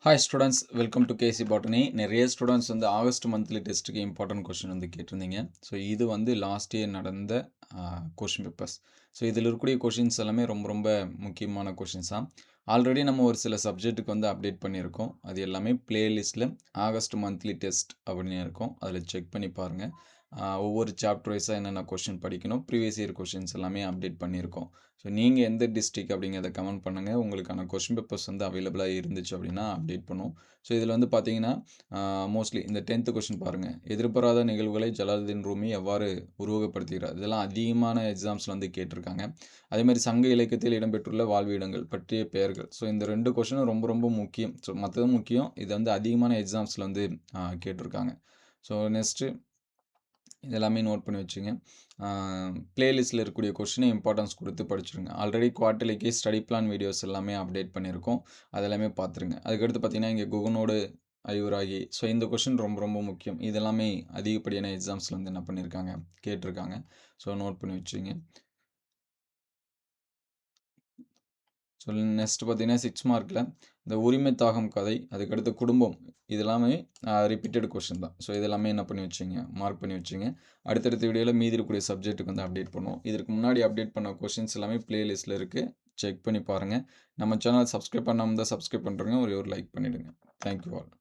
Hi students, welcome to KC botany. நிறைய students வந்து August monthly டெஸ்ட்டுக்கு இம்பார்ட்டன்ட் கொஷின் வந்து கேட்டிருந்தீங்க. ஸோ இது வந்து லாஸ்ட் இயர் நடந்த கொஷின் பேப்பர்ஸ். ஸோ இதில் இருக்கக்கூடிய கொஷின்ஸ் எல்லாமே ரொம்ப ரொம்ப முக்கியமான கொஷின்ஸ் தான். ஆல்ரெடி நம்ம ஒரு சில சப்ஜெக்ட்டுக்கு வந்து அப்டேட் பண்ணியிருக்கோம். அது எல்லாமே பிளேலிஸ்ட்டில் ஆகஸ்ட் மந்த்லி டெஸ்ட் அப்படின்னு இருக்கும். அதில் செக் பண்ணி பாருங்கள். ஒவ்வொரு சாப்டர் வைஸாக என்னென்ன கொஷின் படிக்கணும், ப்ரீவியஸ் இயர் கொஷின்ஸ் எல்லாமே அப்டேட் பண்ணியிருக்கோம். ஸோ நீங்கள் எந்த டிஸ்ட்ரிக்ட் அப்படிங்கிறத கமெண்ட் பண்ணுங்கள். உங்களுக்கான கொஷின் பேப்பர்ஸ் வந்து அவைலபிளாக இருந்துச்சு அப்படின்னா அப்டேட் பண்ணுவோம். ஸோ இதில் வந்து பார்த்தீங்கன்னா மோஸ்ட்லி இந்த 10th கொஷின் பாருங்கள். எதிர்பாராத நிகழ்வுகளை ஜலாலுதீன் ரூமி எவ்வாறு உருவகப்படுத்துகிறார்? இதெல்லாம் அதிகமான எக்ஸாம்ஸில் வந்து கேட்டிருக்காங்க. அதேமாதிரி சங்க இலக்கியத்தில் இடம்பெற்றுள்ள வாழ்விடங்கள் பற்றிய பெயர்கள். ஸோ இந்த 2 கொஷினும் ரொம்ப ரொம்ப முக்கியம். ஸோ மற்றதும் முக்கியம், இது வந்து அதிகமான எக்ஸாம்ஸில் வந்து கேட்டிருக்காங்க. ஸோ நெக்ஸ்ட்டு இதெல்லாமே நோட் பண்ணி வச்சுங்க. பிளேலிஸ்ட்டில் இருக்கக்கூடிய கொஷினை இம்பார்ட்டன்ஸ் கொடுத்து படிச்சுருங்க. ஆல்ரெடி குவார்ட்டர்லிக்கு ஸ்டடி பிளான் வீடியோஸ் எல்லாமே அப்டேட் பண்ணியிருக்கோம். அதெல்லாமே பார்த்துருங்க. அதுக்கடுத்து பார்த்தீங்கன்னா இங்கே குகனோடு ஐவராகி. ஸோ இந்த கொஷின் ரொம்ப ரொம்ப முக்கியம். இதெல்லாமே அதிகப்படியான எக்ஸாம்ஸில் வந்து என்ன பண்ணியிருக்காங்க, கேட்டிருக்காங்க. ஸோ நோட் பண்ணி வச்சுங்க. ஸோ நெக்ஸ்ட் பார்த்தீங்கன்னா 6 மார்க்கில் இந்த உரிமை தாகம் கதை, அதுக்கடுத்து குடும்பம், இதெல்லாமே ரிப்பீட்டட் கொஷின் தான். ஸோ இதெல்லாமே என்ன பண்ணி வச்சுங்க, மார்க் பண்ணி வச்சுங்க. அடுத்தடுத்த வீடியோவில் மீதி இருக்கக்கூடிய சப்ஜெக்ட்டுக்கு வந்து அப்டேட் பண்ணுவோம். இதற்கு முன்னாடி அப்டேட் பண்ண கொஷின்ஸ் எல்லாமே பிளேலிஸ்ட்டில் இருக்குது. செக் பண்ணி பாருங்கள். நம்ம சேனல் சப்ஸ்கிரைப் பண்ணாமல் தான் சப்ஸ்கிரைப் பண்ணுறேங்க. ஒரே ஒரு லைக் பண்ணிவிடுங்க. Thank you all.